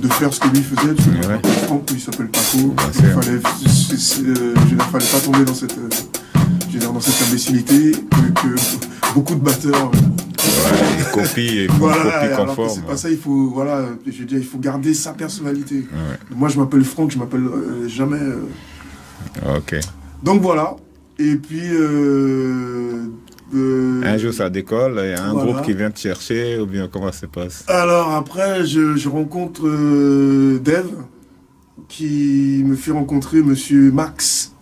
de faire ce que lui faisait. Franck, il s'appelle Paco. Il ne fallait pas tomber dans cette imbécilité que beaucoup de batteurs copie et conforme. C'est pas ça, il faut, je veux dire, il faut garder sa personnalité. Moi je m'appelle Franck, je m'appelle jamais. Donc voilà. Et puis un jour ça décolle, il y a un groupe qui vient te chercher, ou bien comment ça se passe? Alors après je rencontre Dev, qui me fait rencontrer Monsieur Max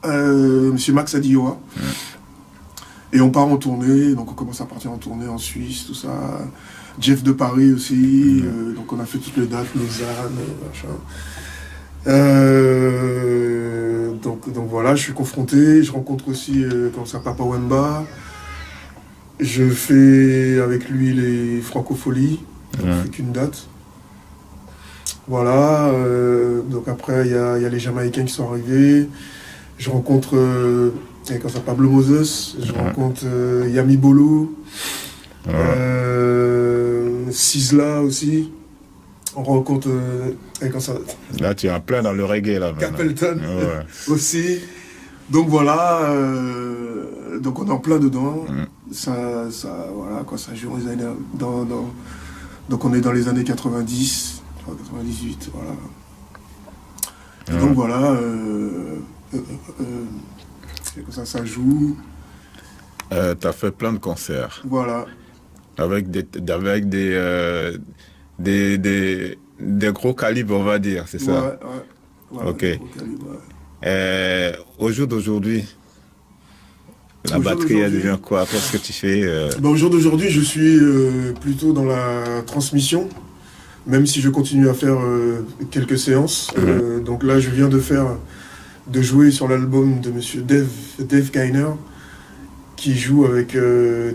Adioa. Et on part en tournée, donc on commence à partir en tournée en Suisse, tout ça. Jeff de Paris aussi, donc on a fait toutes les dates, Lausanne, machin. Donc voilà, je suis confronté, je rencontre aussi Papa Wemba. Je fais avec lui les Francopholies, on fait qu'une date. Voilà, donc après il y a les Jamaïcains qui sont arrivés. Je rencontre Pablo Moses, je rencontre Yami Bolo, Sizzla aussi. On rencontre là tu es en plein dans le reggae là. Capleton aussi. Donc voilà, donc on est en plein dedans. Ça voilà quoi, ça joue les années donc on est dans les années 90, 98, voilà. Et donc voilà, ça joue. T'as fait plein de concerts. Voilà. Avec des gros calibres, on va dire, c'est ça? Ouais, ok. Au jour d'aujourd'hui, la batterie, elle devient quoi? Qu'est-ce que tu fais? Au jour d'aujourd'hui, je suis plutôt dans la transmission, même si je continue à faire quelques séances. Donc là, je viens de jouer sur l'album de monsieur Dave Kainer, qui joue avec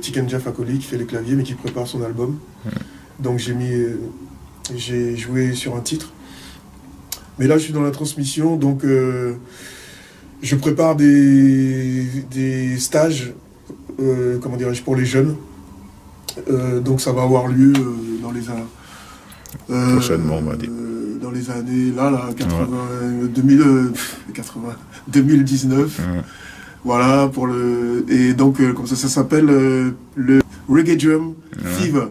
Tikenja Fakoli, qui fait les claviers, mais qui prépare son album. Donc j'ai joué sur un titre. Mais là, je suis dans la transmission, donc je prépare des stages, comment dirais-je, pour les jeunes. Donc ça va avoir lieu dans les années... prochainement, on va dire. Dans les années, 2019. Voilà, et donc, comme ça s'appelle le Reggae Drum Fever.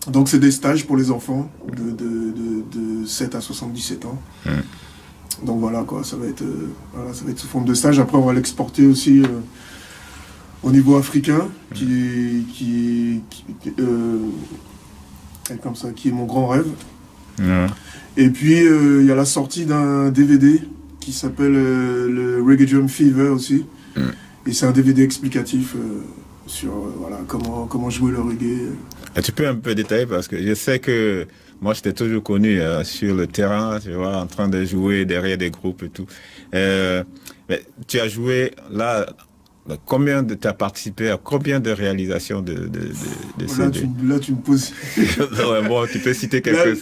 Donc c'est des stages pour les enfants de 7 à 77 ans. Donc voilà quoi, ça va être sous forme de stage. Après on va l'exporter aussi au niveau africain, qui est mon grand rêve. Et puis il y a la sortie d'un DVD qui s'appelle le Reggae Drum Fever aussi. Et c'est un DVD explicatif sur comment jouer le reggae. Et tu peux un peu détailler, parce que je sais que moi, je t'ai toujours connu sur le terrain, tu vois, en train de jouer derrière des groupes et tout. Mais tu as joué là. Combien tu as participé à combien de réalisations de CD? Là, tu me poses. Ouais, bon, tu peux citer quelques-uns.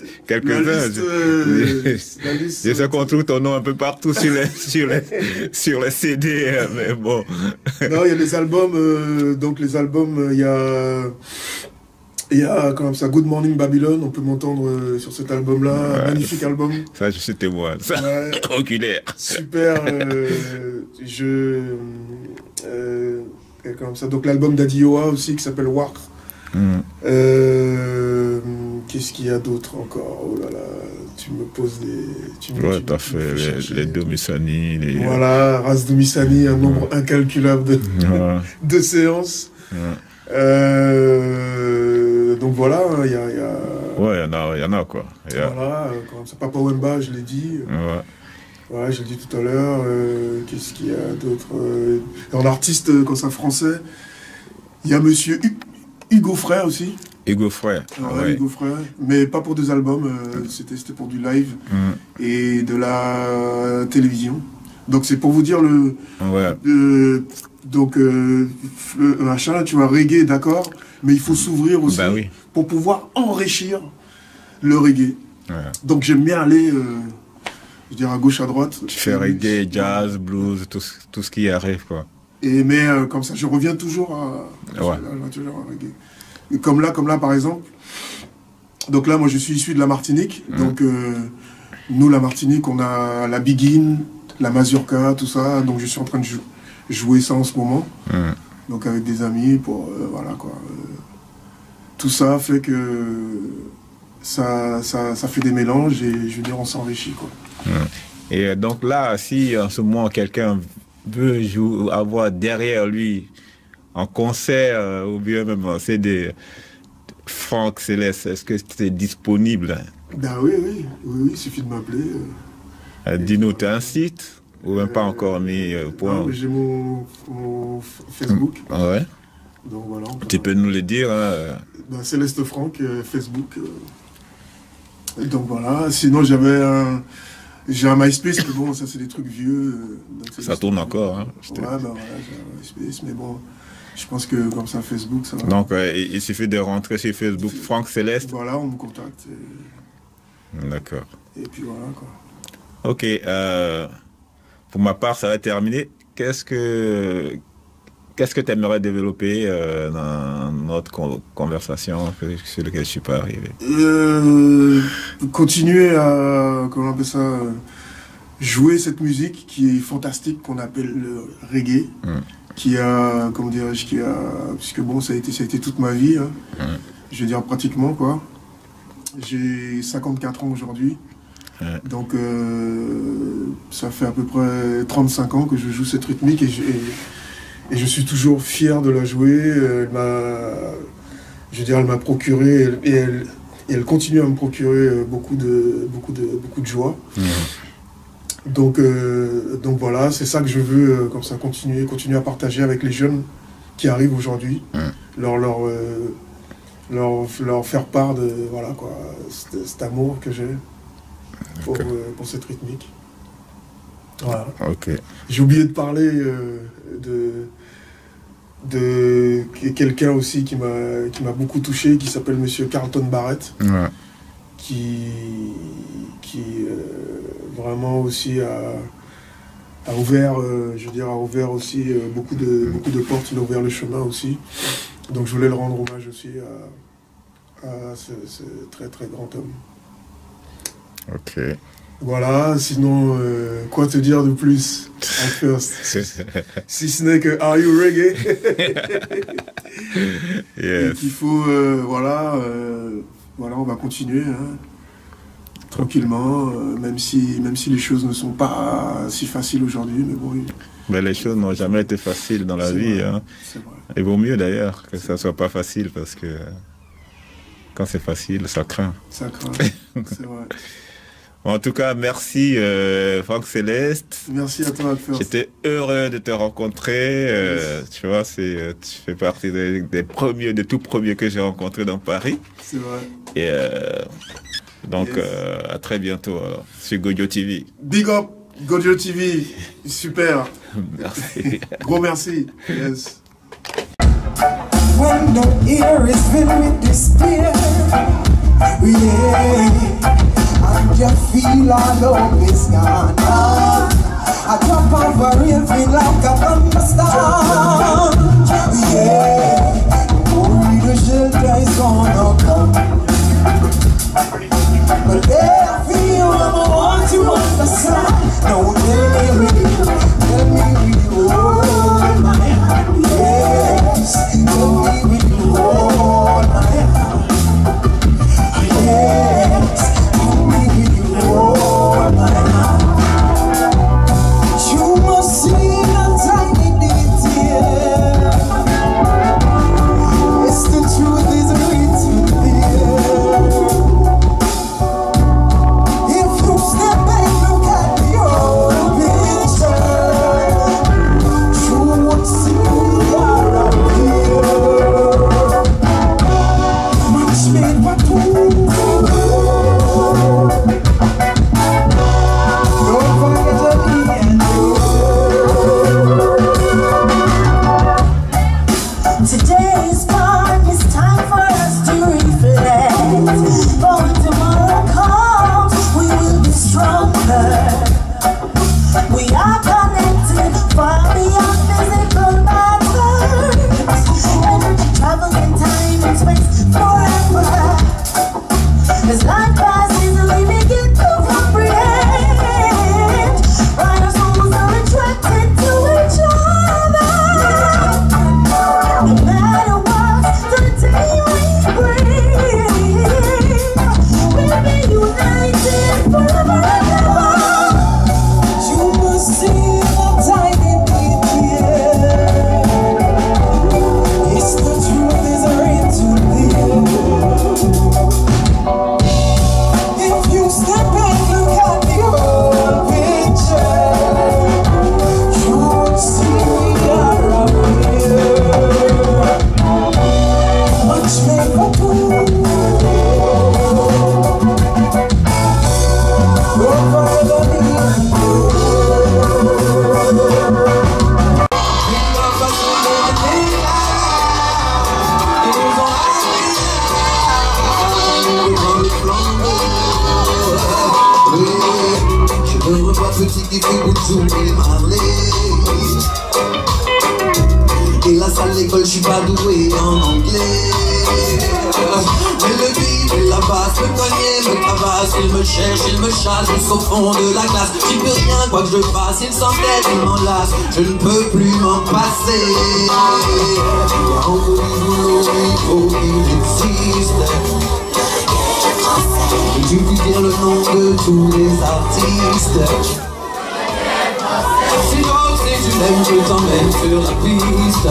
Je sais qu'on trouve ton nom un peu partout sur les CD, mais bon. Non, il y a les albums. Donc, les albums, il y a comme ça, Good Morning Babylon, on peut m'entendre sur cet album-là, magnifique album. Ça, je suis témoin, ça, oculaire. Super, comme ça. Donc l'album d'Adioa aussi, qui s'appelle Work. Qu'est-ce qu'il y a d'autre encore? Oh là là, tu me poses des... Ouais, t'as fait les Domisani. Voilà, Ras Domisani, un nombre incalculable de séances. Donc voilà, il y a... Ouais, il y en a quoi. Voilà, comme ça, Papa Wemba, je l'ai dit. Ouais, je l'ai dit tout à l'heure. Qu'est-ce qu'il y a d'autre? En artiste comme ça français, il y a monsieur Hugo Frère aussi. Hugo Frère. Ouais, Hugo Frère, mais pas pour des albums, c'était pour du live et de la télévision. Donc c'est pour vous dire le... machin, tu vois, reggae, d'accord, mais il faut s'ouvrir aussi pour pouvoir enrichir le reggae. Donc j'aime bien aller, je dirais, à gauche, à droite. Tu fais reggae, jazz, blues, tout ce qui arrive, quoi. Mais comme ça, je reviens toujours à reggae. Et comme là, par exemple, donc là, moi, je suis issu de la Martinique. Donc, nous, la Martinique, on a la Biguine, la Mazurka, tout ça. Donc, je suis en train de jouer ça en ce moment. Donc, avec des amis, pour... voilà, quoi. Tout ça fait que ça fait des mélanges et, je veux dire, on s'enrichit, quoi. Et donc là, si en ce moment, quelqu'un veut avoir derrière lui en concert ou bien même en CD Franck Céleste, est-ce que c'est disponible? Ben oui, il suffit de m'appeler. Dis-nous, tu as un site ou même pas encore mis Non, mais j'ai mon Facebook. Ouais. Donc voilà. Tu peux nous le dire Ben, Céleste Franck, Facebook. Donc voilà. Sinon, j'ai un MySpace, mais bon, ça c'est des trucs vieux. Ça tourne encore. Hein, ouais, ben voilà, j'ai un MySpace, mais bon, je pense que comme ça, Facebook, ça va. Donc, il suffit de rentrer sur Facebook, Franck Céleste. Voilà, on me contacte. D'accord. Et puis voilà, quoi. Ok, pour ma part, ça va terminer. Qu'est-ce que tu aimerais développer dans notre conversation sur laquelle je ne suis pas arrivé? Continuer à, comment on appelle ça, jouer cette musique qui est fantastique, qu'on appelle le reggae, qui a, comment dirais-je, puisque bon, ça a été toute ma vie, hein, je veux dire pratiquement, quoi. J'ai 54 ans aujourd'hui. Donc ça fait à peu près 35 ans que je joue cette rythmique et je suis toujours fier de la jouer. Elle m'a procuré et elle continue à me procurer beaucoup de joie. Donc voilà, c'est ça que je veux comme ça continuer à partager avec les jeunes qui arrivent aujourd'hui, leur faire part de voilà quoi, cet amour que j'ai pour cette rythmique. Voilà. J'ai oublié de parler de quelqu'un aussi qui m'a beaucoup touché, qui s'appelle Monsieur Carlton Barrett, qui vraiment aussi a ouvert, aussi beaucoup de portes, il a ouvert le chemin aussi. Donc je voulais le rendre hommage aussi à ce très très grand homme. Ok. Voilà, sinon, quoi te dire de plus en first? Si ce n'est que Are You Reggae? Yes. Et qu'il faut, voilà, on va continuer, hein, tranquillement, même si les choses ne sont pas si faciles aujourd'hui, mais bon. Mais les choses n'ont jamais été faciles dans la vie. Hein. C'est vrai. Il vaut mieux d'ailleurs que ça ne soit pas facile parce que quand c'est facile, ça craint. Ça craint, c'est vrai. En tout cas, merci Franck Céleste. Merci à toi, First. J'étais heureux de te rencontrer. Tu vois, tu fais partie des tout premiers que j'ai rencontrés dans Paris. C'est vrai. Et Donc, à très bientôt alors, sur Gojo TV. Big up, Gojo TV. Super. Merci. Gros merci. Yes. When the air is filled with despair, yeah, and you feel all hope is gone, a drop of a rain feel like a thunderstorm, yeah, only the shelter is gonna come. But there I feel I want to understand. No, tell me with you, hold my hand, yes, tell me with you, hold my hand, yes, tell me with you, hold my hand. You must see the tiny detail. Yes, the truth is written there. If you step back, look at the whole picture, you would see we are up here. Much made for two. Don't forget to be and Today is gone, it's time for us to reflect. For when tomorrow comes, we will be stronger. We are connected far beyond physical matters. Energy travels in time and space forever. As life passes, we begin to comprehend why our souls are attracted to each other. No matter what the day we bring, we'll be united forever and ever. you must see the tiny detail. Yes, the truth is written there. If you step back, look at the whole picture, you would see we are up here. Much made for two. Go further beyond you. Je me revois petit qui fait Boutou et Marley. Et la salle d'école, je suis pas doué en anglais. Mais le beat et la basse, le cognet me tabasse. Il me cherche, il me chasse jusqu'au fond de la classe. J'y peux rien, quoi que je fasse, il s'entête, il m'enlace. Je ne peux plus m'en passer. Il y a encore du boulot, il faut qu'il existe. Et tu peux dire le nom de tous les artistes. Si donc si tu l'aimes, je t'emmène sur la piste.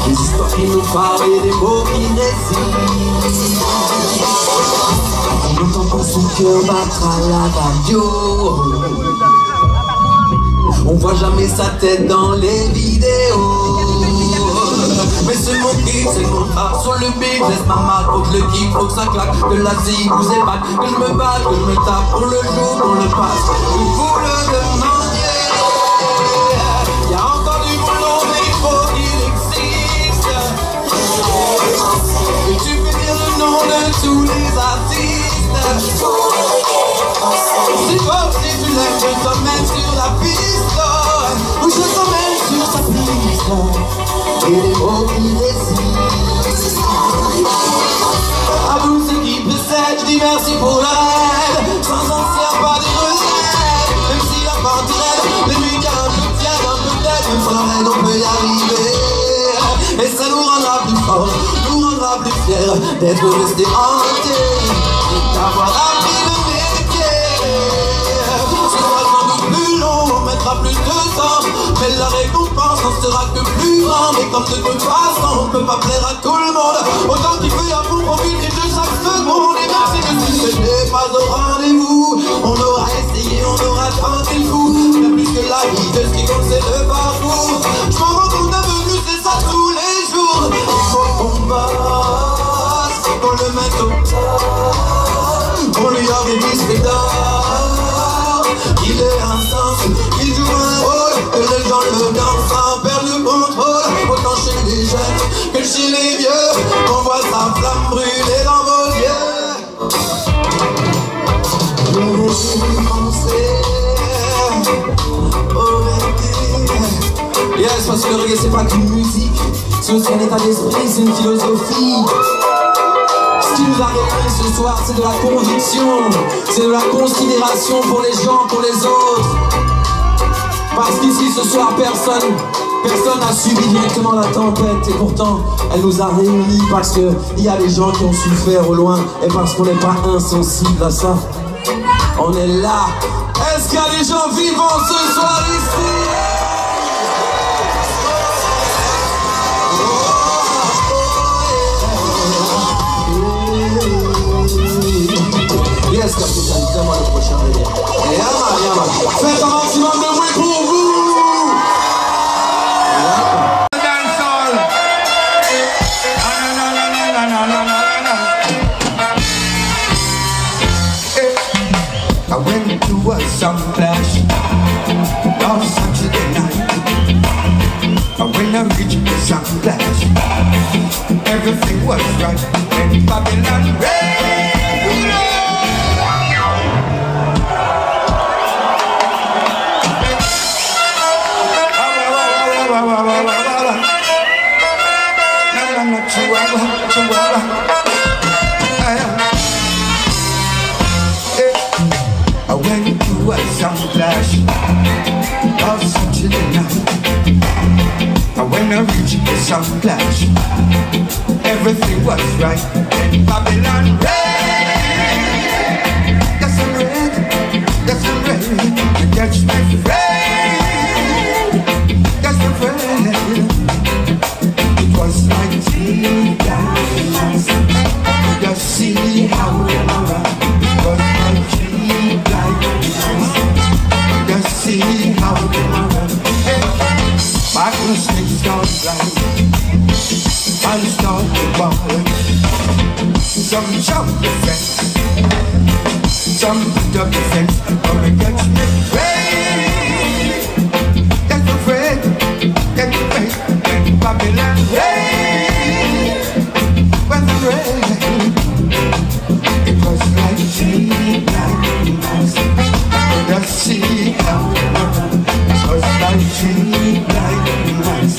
Des histoires qui nous parlent et des mots qui résistent. On entend pas son cœur battre à la radio. On voit jamais sa tête dans les vidéos. Mais c'est mon kick, c'est mon rap sur le beat. Laisse ma marque, faut que le kick, faut que ça claque. Que la zig vous épate, que je me batte, que je me tape. On le joue, on le passe, que vous le demandiez. Y'a encore du boulot, mais il faut qu'il existe. Et tu peux dire le nom de tous les artistes. C'est toi, si tu l'aimes, je t'emmène sur la piste. Ou je t'emmène sur sa piste. Et les mots qui résistent. À vous ceux qui précèdent, je dis merci pour l'aide. Sans ancien, pas des recettes. Même si la partie rêve, les médias un peu tiennent, un peu tête. Même sans l'aide, on peut y arriver. Et ça nous rendra plus forts, nous rendra plus fiers d'être restés entiers, d'avoir appris le métier. Ce sera sans doute plus long, on mettra plus de temps, mais la récompense n'en sera que plus grande. Et comme de toute façon, on peut pas plaire à tout le monde, autant qu'il peut y avoir profiter de chaque seconde. Et même si le succès n'est pas au rendez-vous, on aura essayé, on aura tenté le coup. Bien plus que la vie, de ce qui compte c'est le parcours. Je m'en rends compte un peu plus, c'est ça tous les jours. Il faut qu'on bosse, qu'on le mette au On lui avait dit c'est d'or. Il est un sens, il joue un rôle. Que les gens le dansent sans perdre le contrôle. Autant chez les jeunes que chez les vieux. On voit sa flamme brûler dans vos yeux. Je vais penser au reggae. Yes, parce que le reggae c'est pas qu'une musique. C'est aussi un état d'esprit, c'est une philosophie. Ce qui nous a réunis ce soir, c'est de la conviction, c'est de la considération pour les gens, pour les autres. Parce qu'ici ce soir, personne n'a subi directement la tempête. Et pourtant, elle nous a réunis parce qu'il y a des gens qui ont souffert au loin. Et parce qu'on n'est pas insensible à ça. On est là. Est-ce qu'il y a des gens vivants ce soir ici? Yes, capitaine, dis-moi le prochain délire. Yama. Faites un maximum de bruit pour vous. I went to a sound clash on Saturday night. And when I reached the sound clash, everything was right in Babylon. I went to a sound clash on Saturday night. And when I reached the sound clash, everything was right in Babylon. Yes, I'm ready. Yes, I'm ready to catch my friend. Yes, I'm ready. It was like tea lights. Just see how it was like tea lights. Just see how it back when the snakes start flying, I start to ball. Some jump the fence, some put up the fence, come and catch me afraid. Get afraid, get afraid, when Babylon rain. When the rain, it was like tea lights. Just see how it was like tea lights.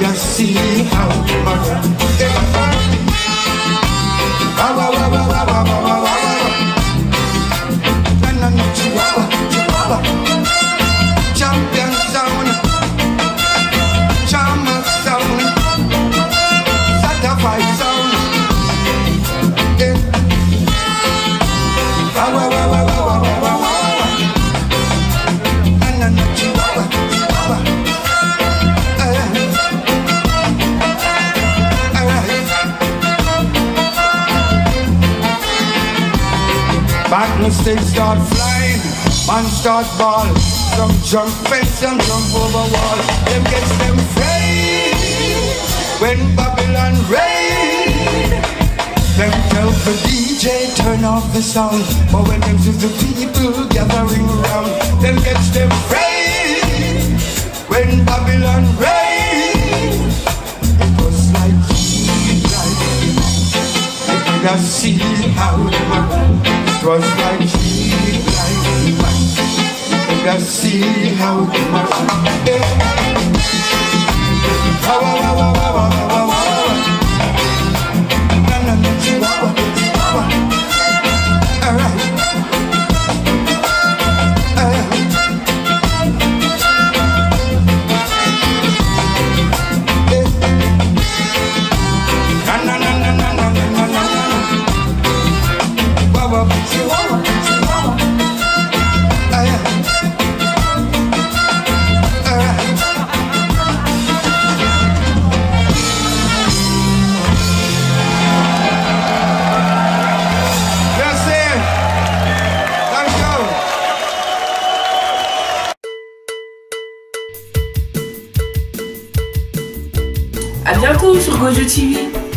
Just see how it champion sound, charmer sound, certified sound. Back when the stage start flying, man start ball. Some jump fence, some jump over wall. Them gets them afraid when Babylon rain. Them tell the DJ turn off the sound, but when them see the people gathering around, them gets them afraid when Babylon rain. It was like light. You could see how it was like sheep like mine. Let's see how it must be. À bientôt sur Gojo TV.